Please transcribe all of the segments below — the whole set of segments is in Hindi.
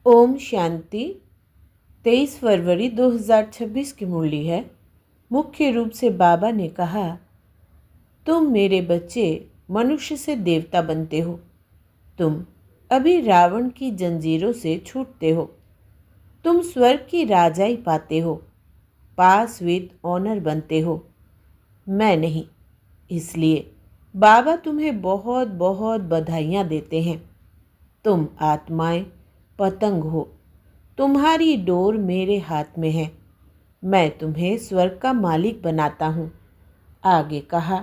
ओम शांति। 23 फरवरी 2026 की मुरली है। मुख्य रूप से बाबा ने कहा, तुम मेरे बच्चे मनुष्य से देवता बनते हो। तुम अभी रावण की जंजीरों से छूटते हो। तुम स्वर्ग की राजाई पाते हो, पास विद ऑनर बनते हो। मैं नहीं। इसलिए बाबा तुम्हें बहुत बहुत बधाइयाँ देते हैं। तुम आत्माएं पतंग हो। तुम्हारी डोर मेरे हाथ में है। मैं तुम्हें स्वर्ग का मालिक बनाता हूँ। आगे कहा,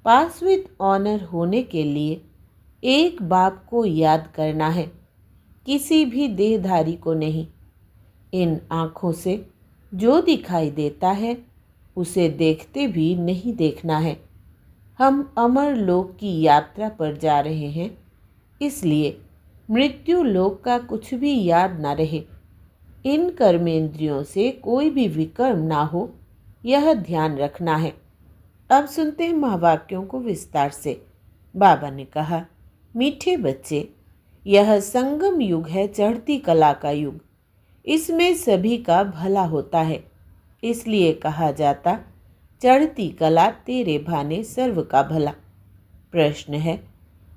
पास विद ऑनर होने के लिए एक बाप को याद करना है, किसी भी देहधारी को नहीं। इन आँखों से जो दिखाई देता है उसे देखते भी नहीं देखना है। हम अमर लोक की यात्रा पर जा रहे हैं, इसलिए मृत्यु लोक का कुछ भी याद ना रहे। इन कर्मेंद्रियों से कोई भी विकर्म ना हो, यह ध्यान रखना है। अब सुनते हैं महावाक्यों को विस्तार से। बाबा ने कहा, मीठे बच्चे, यह संगम युग है, चढ़ती कला का युग। इसमें सभी का भला होता है, इसलिए कहा जाता, चढ़ती कला तेरे भाने सर्व का भला। प्रश्न है,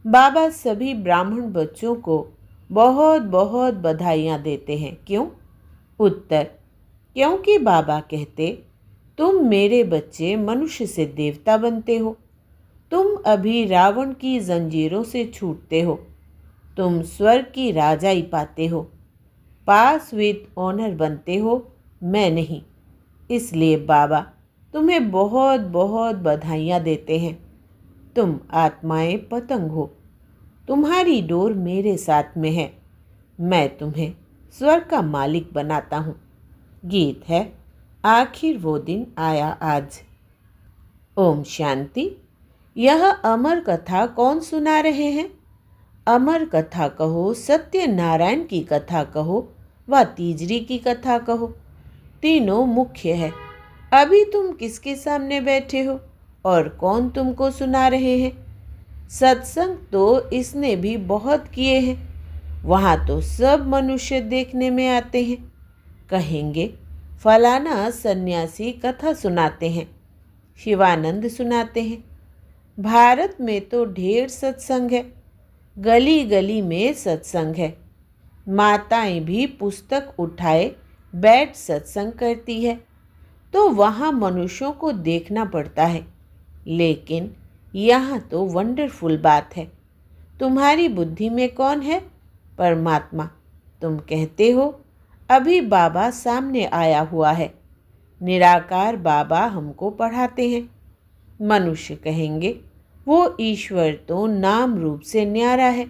बाबा सभी ब्राह्मण बच्चों को बहुत बहुत बधाइयाँ देते हैं, क्यों? उत्तर, क्योंकि बाबा कहते, तुम मेरे बच्चे मनुष्य से देवता बनते हो। तुम अभी रावण की जंजीरों से छूटते हो। तुम स्वर्ग की राजाई पाते हो, पास विद ऑनर बनते हो। मैं नहीं। इसलिए बाबा तुम्हें बहुत बहुत बधाइयाँ देते हैं। तुम आत्माएं पतंग हो। तुम्हारी डोर मेरे साथ में है। मैं तुम्हें स्वर्ग का मालिक बनाता हूँ। गीत है, आखिर वो दिन आया आज। ओम शांति। यह अमर कथा कौन सुना रहे हैं? अमर कथा कहो, सत्यनारायण की कथा कहो, व तीजरी की कथा कहो, तीनों मुख्य है। अभी तुम किसके सामने बैठे हो और कौन तुमको सुना रहे हैं? सत्संग तो इसने भी बहुत किए हैं। वहाँ तो सब मनुष्य देखने में आते हैं। कहेंगे, फलाना सन्यासी कथा सुनाते हैं, शिवानंद सुनाते हैं। भारत में तो ढेर सत्संग है, गली गली में सत्संग है। माताएं भी पुस्तक उठाए बैठ सत्संग करती है, तो वहाँ मनुष्यों को देखना पड़ता है। लेकिन यहाँ तो वंडरफुल बात है। तुम्हारी बुद्धि में कौन है? परमात्मा। तुम कहते हो, अभी बाबा सामने आया हुआ है। निराकार बाबा हमको पढ़ाते हैं। मनुष्य कहेंगे, वो ईश्वर तो नाम रूप से न्यारा है।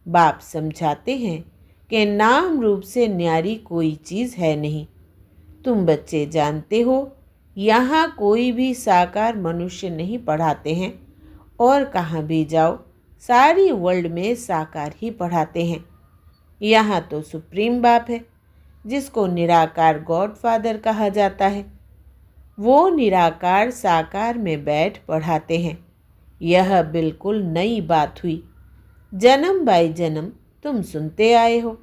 बाप समझाते हैं कि नाम रूप से न्यारी कोई चीज़ है नहीं। तुम बच्चे जानते हो, यहाँ कोई भी साकार मनुष्य नहीं पढ़ाते हैं, और कहाँ भी जाओ सारी वर्ल्ड में साकार ही पढ़ाते हैं। यहाँ तो सुप्रीम बाप है, जिसको निराकार गॉड फादर कहा जाता है। वो निराकार साकार में बैठ पढ़ाते हैं। यह बिल्कुल नई बात हुई। जन्म बाई जन्म तुम सुनते आए हो,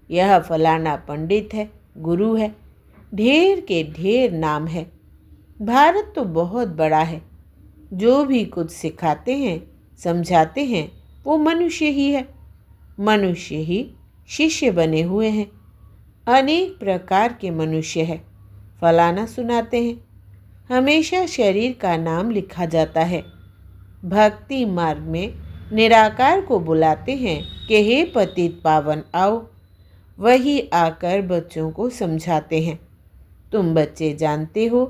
यह फलाना पंडित है, गुरु है, ढेर के ढेर नाम है। भारत तो बहुत बड़ा है। जो भी कुछ सिखाते हैं, समझाते हैं, वो मनुष्य ही है। मनुष्य ही शिष्य बने हुए हैं। अनेक प्रकार के मनुष्य है। फलाना सुनाते हैं, हमेशा शरीर का नाम लिखा जाता है। भक्ति मार्ग में निराकार को बुलाते हैं कि हे पतित पावन आओ। वही आकर बच्चों को समझाते हैं। तुम बच्चे जानते हो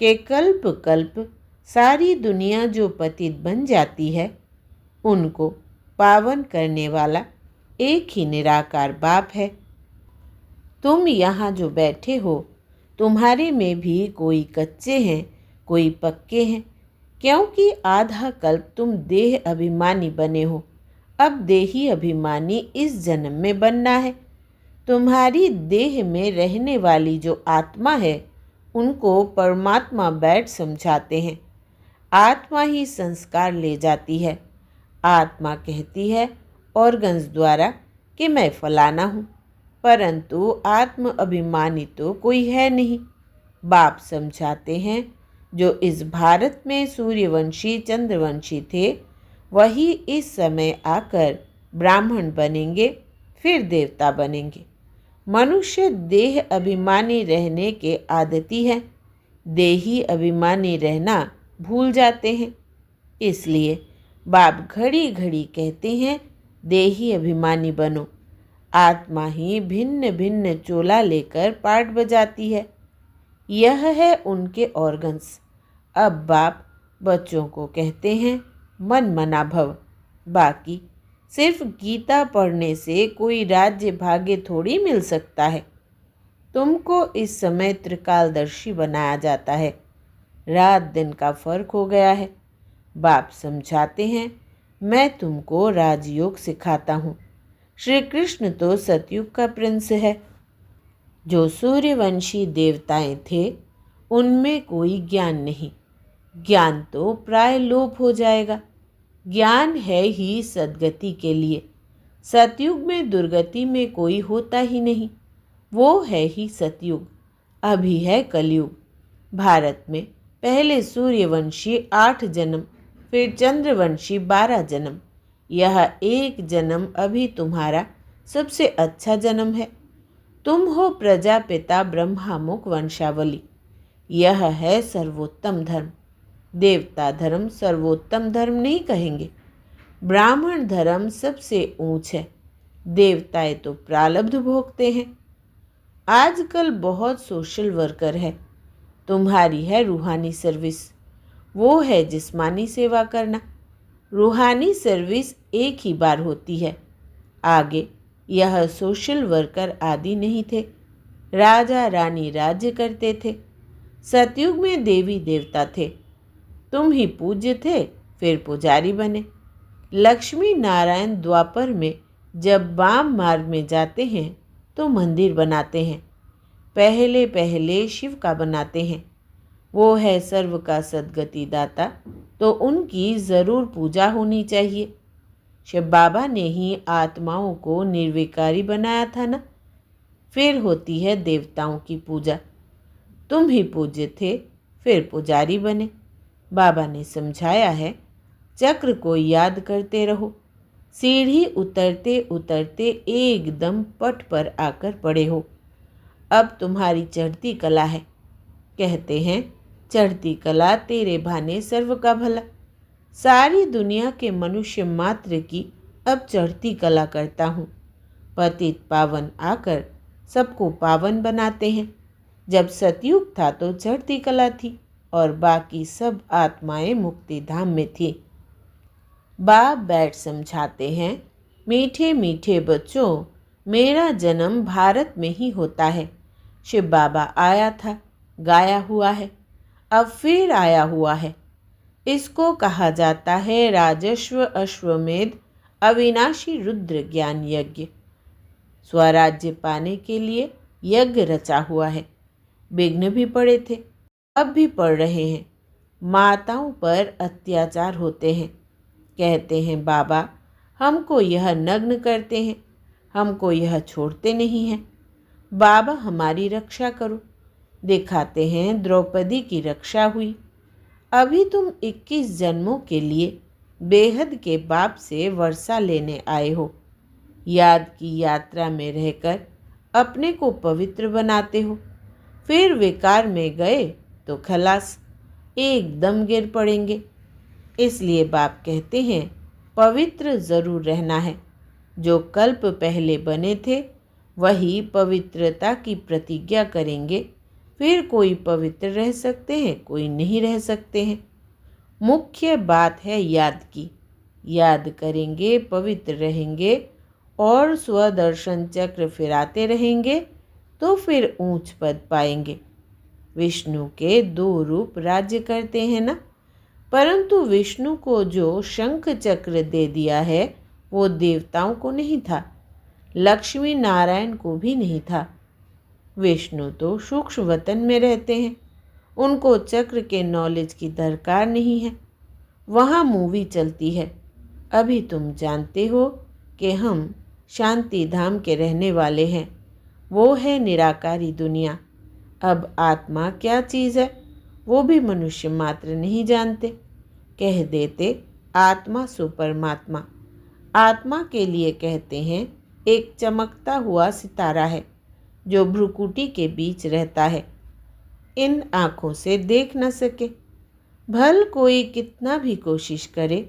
कि कल्प कल्प सारी दुनिया जो पतित बन जाती है, उनको पावन करने वाला एक ही निराकार बाप है। तुम यहाँ जो बैठे हो, तुम्हारे में भी कोई कच्चे हैं, कोई पक्के हैं, क्योंकि आधा कल्प तुम देह अभिमानी बने हो। अब देही अभिमानी इस जन्म में बनना है। तुम्हारी देह में रहने वाली जो आत्मा है, उनको परमात्मा बैठ समझाते हैं। आत्मा ही संस्कार ले जाती है। आत्मा कहती है ऑर्गन्स द्वारा कि मैं फलाना हूँ। परंतु आत्म अभिमानी तो कोई है नहीं। बाप समझाते हैं, जो इस भारत में सूर्यवंशी चंद्रवंशी थे, वही इस समय आकर ब्राह्मण बनेंगे, फिर देवता बनेंगे। मनुष्य देह अभिमानी रहने के आदती है, देही अभिमानी रहना भूल जाते हैं। इसलिए बाप घड़ी घड़ी कहते हैं, देही अभिमानी बनो। आत्मा ही भिन्न भिन्न चोला लेकर पाठ बजाती है। यह है उनके ऑर्गन्स। अब बाप बच्चों को कहते हैं, मन मना भव। बाकी सिर्फ गीता पढ़ने से कोई राज्य भाग्य थोड़ी मिल सकता है। तुमको इस समय त्रिकालदर्शी बनाया जाता है। रात दिन का फर्क हो गया है। बाप समझाते हैं, मैं तुमको राजयोग सिखाता हूँ। श्री कृष्ण तो सतयुग का प्रिंस है। जो सूर्यवंशी देवताएं थे, उनमें कोई ज्ञान नहीं। ज्ञान तो प्राय लोप हो जाएगा। ज्ञान है ही सद्गति के लिए। सतयुग में दुर्गति में कोई होता ही नहीं। वो है ही सतयुग। अभी है कलयुग। भारत में पहले सूर्यवंशी 8 जन्म, फिर चंद्रवंशी 12 जन्म। यह एक जन्म अभी तुम्हारा सबसे अच्छा जन्म है। तुम हो प्रजापिता ब्रह्मामुख वंशावली। यह है सर्वोत्तम धर्म। देवता धर्म सर्वोत्तम धर्म नहीं कहेंगे। ब्राह्मण धर्म सबसे ऊंच है। देवताएं तो प्रारब्ध भोगते हैं। आजकल बहुत सोशल वर्कर है। तुम्हारी है रूहानी सर्विस, वो है जिस्मानी सेवा करना। रूहानी सर्विस एक ही बार होती है। आगे यह सोशल वर्कर आदि नहीं थे। राजा रानी राज्य करते थे। सतयुग में देवी देवता थे। तुम ही पूज्य थे, फिर पुजारी बने। लक्ष्मी नारायण द्वापर में जब वाम मार्ग में जाते हैं तो मंदिर बनाते हैं। पहले पहले शिव का बनाते हैं। वो है सर्व का सद्गति दाता, तो उनकी ज़रूर पूजा होनी चाहिए। शिव बाबा ने ही आत्माओं को निर्विकारी बनाया था ना। फिर होती है देवताओं की पूजा। तुम ही पूज्य थे, फिर पुजारी बने। बाबा ने समझाया है, चक्र को याद करते रहो। सीढ़ी उतरते उतरते एकदम पट पर आकर पड़े हो। अब तुम्हारी चढ़ती कला है। कहते हैं, चढ़ती कला तेरे भाने सर्व का भला। सारी दुनिया के मनुष्य मात्र की अब चढ़ती कला करता हूँ। पतित पावन आकर सबको पावन बनाते हैं। जब सतयुग था तो चढ़ती कला थी और बाकी सब आत्माएं मुक्ति धाम में थी। बाप बैठ समझाते हैं, मीठे मीठे बच्चों, मेरा जन्म भारत में ही होता है। शिव बाबा आया था, गाया हुआ है, अब फिर आया हुआ है। इसको कहा जाता है राजस्व अश्वमेध अविनाशी रुद्र ज्ञान यज्ञ। स्वराज्य पाने के लिए यज्ञ रचा हुआ है। विघ्न भी पड़े थे, अब भी पड़ रहे हैं। माताओं पर अत्याचार होते हैं। कहते हैं, बाबा हमको यह नग्न करते हैं, हमको यह छोड़ते नहीं हैं। बाबा हमारी रक्षा करो। दिखाते हैं द्रौपदी की रक्षा हुई। अभी तुम 21 जन्मों के लिए बेहद के बाप से वर्षा लेने आए हो। याद की यात्रा में रहकर अपने को पवित्र बनाते हो। फिर विकार में गए तो खलास, एकदम गिर पड़ेंगे। इसलिए बाप कहते हैं, पवित्र ज़रूर रहना है। जो कल्प पहले बने थे वही पवित्रता की प्रतिज्ञा करेंगे। फिर कोई पवित्र रह सकते हैं, कोई नहीं रह सकते हैं। मुख्य बात है याद की। याद करेंगे, पवित्र रहेंगे और स्वदर्शन चक्र फिराते रहेंगे तो फिर ऊंच पद पाएंगे। विष्णु के 2 रूप राज्य करते हैं ना, परंतु विष्णु को जो शंख चक्र दे दिया है वो देवताओं को नहीं था, लक्ष्मी नारायण को भी नहीं था। विष्णु तो सूक्ष्म वतन में रहते हैं, उनको चक्र के नॉलेज की दरकार नहीं है। वहाँ मूवी चलती है। अभी तुम जानते हो कि हम शांति धाम के रहने वाले हैं। वो है निराकारी दुनिया। अब आत्मा क्या चीज़ है वो भी मनुष्य मात्र नहीं जानते। कह देते आत्मा सो परमात्मा। आत्मा के लिए कहते हैं एक चमकता हुआ सितारा है जो भ्रुकुटी के बीच रहता है, इन आँखों से देख न सके। भल कोई कितना भी कोशिश करे,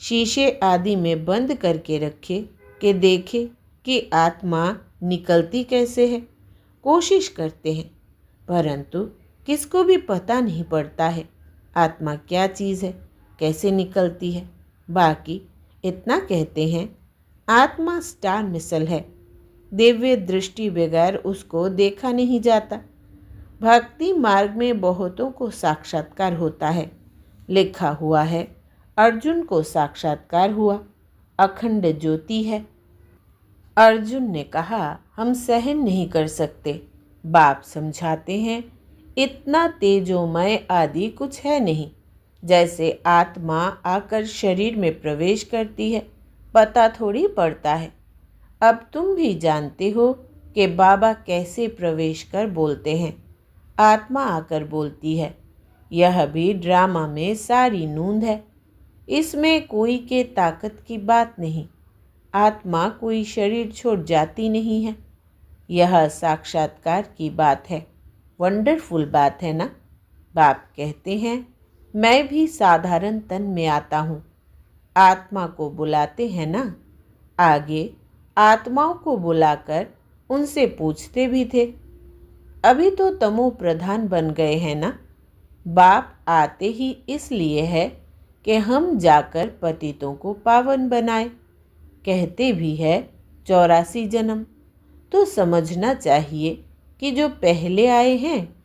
शीशे आदि में बंद करके रखे कि देखे कि आत्मा निकलती कैसे है। कोशिश करते हैं परंतु किसको भी पता नहीं पड़ता है आत्मा क्या चीज़ है, कैसे निकलती है। बाकी इतना कहते हैं आत्मा स्टार मिसल है, दिव्य दृष्टि बगैर उसको देखा नहीं जाता। भक्ति मार्ग में बहुतों को साक्षात्कार होता है। लिखा हुआ है अर्जुन को साक्षात्कार हुआ, अखंड ज्योति है। अर्जुन ने कहा हम सहन नहीं कर सकते। बाप समझाते हैं इतना तेजोमय आदि कुछ है नहीं। जैसे आत्मा आकर शरीर में प्रवेश करती है पता थोड़ी पड़ता है। अब तुम भी जानते हो कि बाबा कैसे प्रवेश कर बोलते हैं। आत्मा आकर बोलती है। यह भी ड्रामा में सारी नूंद है, इसमें कोई के ताकत की बात नहीं। आत्मा कोई शरीर छोड़ जाती नहीं है। यह साक्षात्कार की बात है। वंडरफुल बात है ना। बाप कहते हैं मैं भी साधारण तन में आता हूँ। आत्मा को बुलाते हैं ना। आगे आत्माओं को बुलाकर उनसे पूछते भी थे। अभी तो तमो प्रधान बन गए हैं ना। बाप आते ही इसलिए है कि हम जाकर पतितों को पावन बनाए। कहते भी है 84 जन्म। तो समझना चाहिए कि जो पहले आए हैं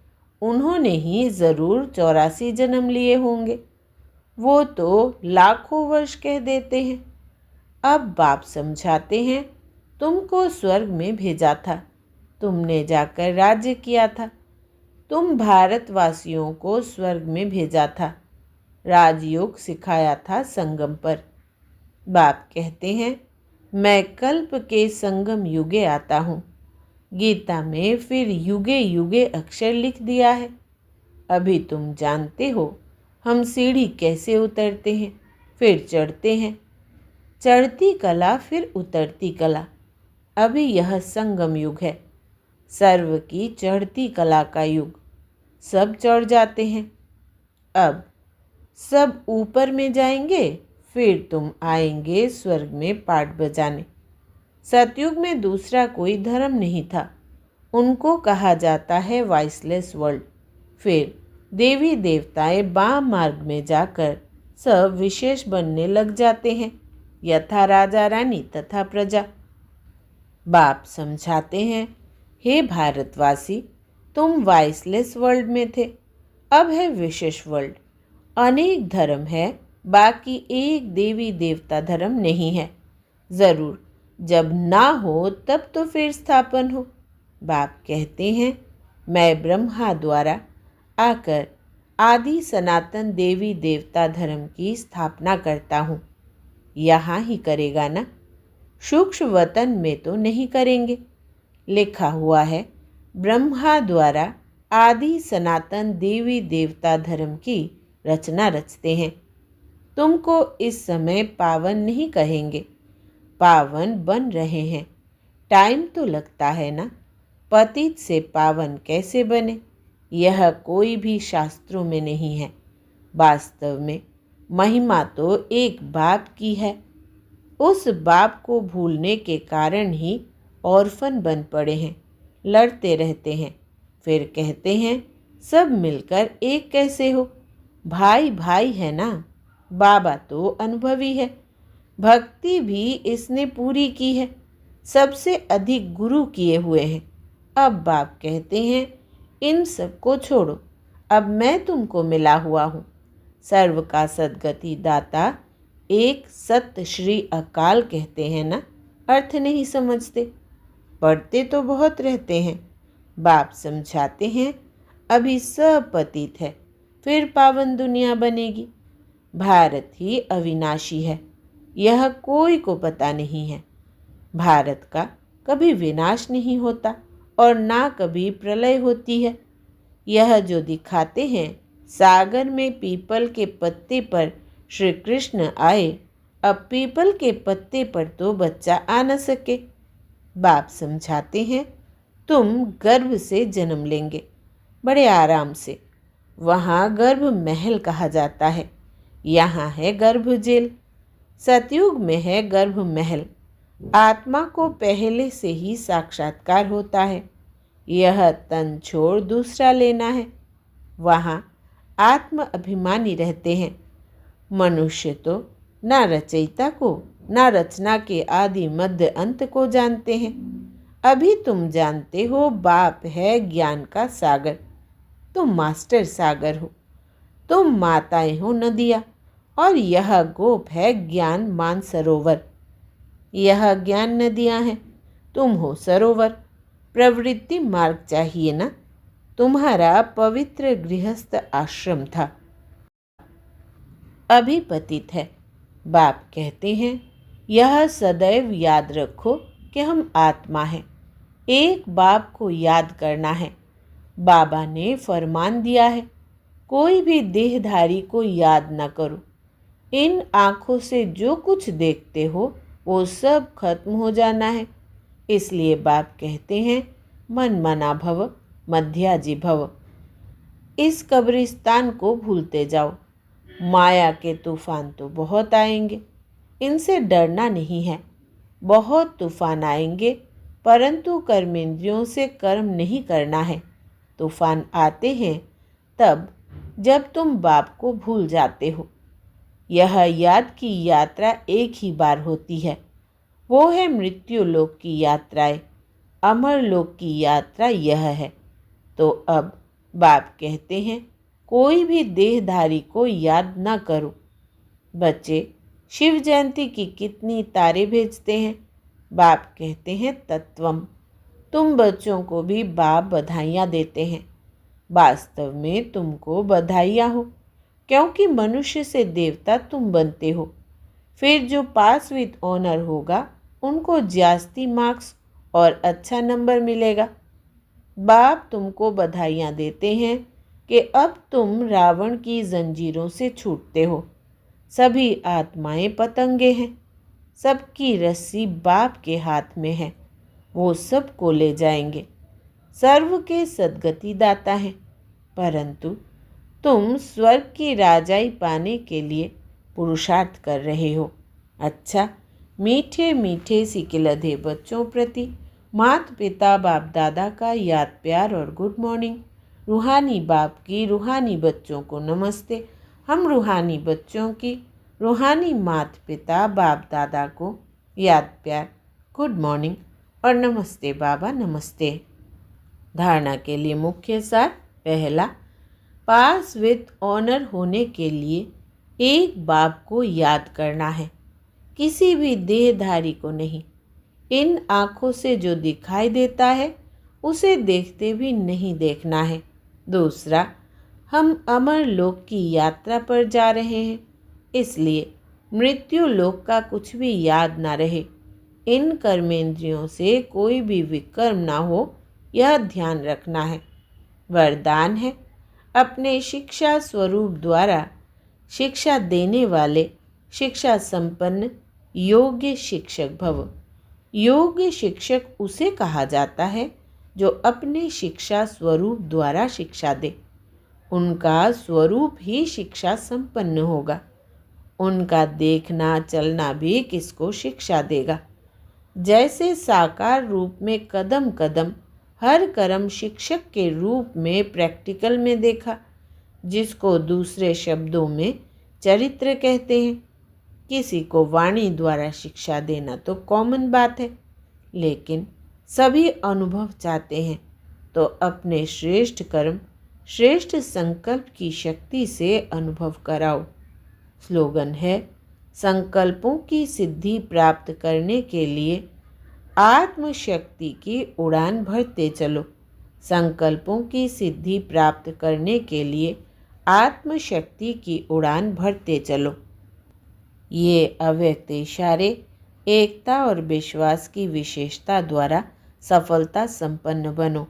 उन्होंने ही ज़रूर 84 जन्म लिए होंगे। वो तो लाखों वर्ष कह देते हैं। अब बाप समझाते हैं तुमको स्वर्ग में भेजा था, तुमने जाकर राज्य किया था। तुम भारतवासियों को स्वर्ग में भेजा था, राजयोग सिखाया था संगम पर। बाप कहते हैं मैं कल्प के संगम युगे आता हूँ। गीता में फिर युगे युगे अक्षर लिख दिया है। अभी तुम जानते हो हम सीढ़ी कैसे उतरते हैं फिर चढ़ते हैं। चढ़ती कला फिर उतरती कला। अभी यह संगम युग है, सर्व की चढ़ती कला का युग। सब चढ़ जाते हैं। अब सब ऊपर में जाएंगे, फिर तुम आएंगे स्वर्ग में पाठ बजाने। सतयुग में दूसरा कोई धर्म नहीं था, उनको कहा जाता है वाइसलेस वर्ल्ड। फिर देवी देवताएं बाम मार्ग में जाकर सब विशेष बनने लग जाते हैं, यथा राजा रानी तथा प्रजा। बाप समझाते हैं हे भारतवासी, तुम वाइसलेस वर्ल्ड में थे, अब है विशेष वर्ल्ड। अनेक धर्म है, बाकी एक देवी देवता धर्म नहीं है। ज़रूर जब ना हो तब तो फिर स्थापन हो। बाप कहते हैं मैं ब्रह्मा द्वारा आकर आदि सनातन देवी देवता धर्म की स्थापना करता हूँ। यहाँ ही करेगा ना, सूक्ष्म वतन में तो नहीं करेंगे। लिखा हुआ है ब्रह्मा द्वारा आदि सनातन देवी देवता धर्म की रचना रचते हैं। तुमको इस समय पावन नहीं कहेंगे, पावन बन रहे हैं। टाइम तो लगता है ना। पतित से पावन कैसे बने, यह कोई भी शास्त्रों में नहीं है। वास्तव में महिमा तो एक बाप की है। उस बाप को भूलने के कारण ही ऑर्फन बन पड़े हैं, लड़ते रहते हैं। फिर कहते हैं सब मिलकर एक कैसे हो। भाई भाई है ना। बाबा तो अनुभवी है, भक्ति भी इसने पूरी की है, सबसे अधिक गुरु किए हुए हैं। अब बाप कहते हैं इन सबको छोड़ो, अब मैं तुमको मिला हुआ हूँ। सर्व का सद्गति दाता एक सत्य श्री अकाल कहते हैं ना। अर्थ नहीं समझते, पढ़ते तो बहुत रहते हैं। बाप समझाते हैं अभी सब पतित है, फिर पावन दुनिया बनेगी। भारत ही अविनाशी है, यह कोई को पता नहीं है। भारत का कभी विनाश नहीं होता, और ना कभी प्रलय होती है। यह जो दिखाते हैं सागर में पीपल के पत्ते पर श्री कृष्ण आए, अब पीपल के पत्ते पर तो बच्चा आ न सके। बाप समझाते हैं, तुम गर्भ से जन्म लेंगे, बड़े आराम से। वहाँ गर्भ महल कहा जाता है, यहाँ है गर्भ जेल। सतयुग में है गर्भ महल। आत्मा को पहले से ही साक्षात्कार होता है, यह तन छोड़ दूसरा लेना है। वहाँ आत्म अभिमानी रहते हैं। मनुष्य तो ना रचयिता को ना रचना के आदि मध्य अंत को जानते हैं। अभी तुम जानते हो बाप है ज्ञान का सागर, तुम मास्टर सागर हो। तुम माताएं हो नदियाँ और यह गोप है ज्ञान मानसरोवर। यह ज्ञान नदियाँ हैं, तुम हो सरोवर। प्रवृत्ति मार्ग चाहिए ना। तुम्हारा पवित्र गृहस्थ आश्रम था, अभी पतित है। बाप कहते हैं, यह सदैव याद रखो कि हम आत्मा हैं। एक बाप को याद करना है। बाबा ने फरमान दिया है, कोई भी देहधारी को याद न करो। इन आँखों से जो कुछ देखते हो वो सब खत्म हो जाना है। इसलिए बाप कहते हैं, मन मना भव मध्याजी भव। इस कब्रिस्तान को भूलते जाओ। माया के तूफान तो बहुत आएंगे, इनसे डरना नहीं है। बहुत तूफान आएंगे, परंतु कर्मेंद्रियों से कर्म नहीं करना है। तूफान आते हैं तब जब तुम बाप को भूल जाते हो। यह याद की यात्रा एक ही बार होती है, वो है मृत्यु लोक की यात्राएं। अमर लोक की यात्रा यह है। तो अब बाप कहते हैं, कोई भी देहधारी को याद न करो। बच्चे शिव जयंती की कितनी तारे भेजते हैं। बाप कहते हैं, तत्वम। तुम बच्चों को भी बाप बधाइयाँ देते हैं। वास्तव में तुमको बधाइयाँ हो, क्योंकि मनुष्य से देवता तुम बनते हो। फिर जो पास विद ऑनर होगा उनको जास्ती मार्क्स और अच्छा नंबर मिलेगा। बाप तुमको बधाइयाँ देते हैं कि अब तुम रावण की जंजीरों से छूटते हो। सभी आत्माएं पतंगे हैं, सबकी रस्सी बाप के हाथ में है, वो सबको ले जाएंगे। सर्व के सद्गति दाता हैं, परंतु तुम स्वर्ग की राजाई पाने के लिए पुरुषार्थ कर रहे हो। अच्छा, मीठे मीठे सिकिलधे बच्चों प्रति माता पिता बाप दादा का याद प्यार और गुड मॉर्निंग। रूहानी बाप की रूहानी बच्चों को नमस्ते। हम रूहानी बच्चों की रूहानी माता पिता बाप दादा को याद प्यार, गुड मॉर्निंग और नमस्ते बाबा नमस्ते। धारणा के लिए मुख्य सार। पहला, पास विद ऑनर होने के लिए एक बाप को याद करना है, किसी भी देहधारी को नहीं। इन आँखों से जो दिखाई देता है उसे देखते भी नहीं देखना है। दूसरा, हम अमर लोक की यात्रा पर जा रहे हैं, इसलिए मृत्यु लोक का कुछ भी याद ना रहे। इन कर्मेंद्रियों से कोई भी विकर्म ना हो, यह ध्यान रखना है। वरदान है, अपने शिक्षा स्वरूप द्वारा शिक्षा देने वाले शिक्षा संपन्न योग्य शिक्षक भव। योग्य शिक्षक उसे कहा जाता है जो अपने शिक्षा स्वरूप द्वारा शिक्षा दे। उनका स्वरूप ही शिक्षा संपन्न होगा। उनका देखना चलना भी किसको शिक्षा देगा। जैसे साकार रूप में कदम कदम हर कर्म शिक्षक के रूप में प्रैक्टिकल में देखा, जिसको दूसरे शब्दों में चरित्र कहते हैं। किसी को वाणी द्वारा शिक्षा देना तो कॉमन बात है, लेकिन सभी अनुभव चाहते हैं तो अपने श्रेष्ठ कर्म श्रेष्ठ संकल्प की शक्ति से अनुभव कराओ। स्लोगन है, संकल्पों की सिद्धि प्राप्त करने के लिए आत्मशक्ति की उड़ान भरते चलो। संकल्पों की सिद्धि प्राप्त करने के लिए आत्मशक्ति की उड़ान भरते चलो। ये अव्यक्त इशारे एकता और विश्वास की विशेषता द्वारा सफलता संपन्न बनो।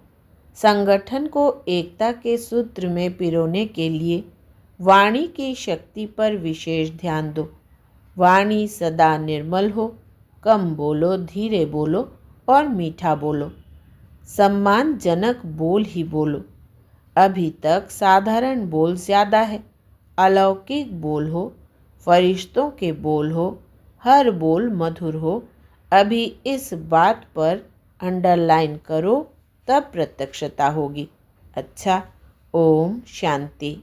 संगठन को एकता के सूत्र में पिरोने के लिए वाणी की शक्ति पर विशेष ध्यान दो। वाणी सदा निर्मल हो, कम बोलो, धीरे बोलो और मीठा बोलो। सम्मानजनक बोल ही बोलो। अभी तक साधारण बोल ज़्यादा है, अलौकिक बोल हो, फरिश्तों के बोल हो, हर बोल मधुर हो। अभी इस बात पर अंडरलाइन करो, तब प्रत्यक्षता होगी। अच्छा, ओम शांति।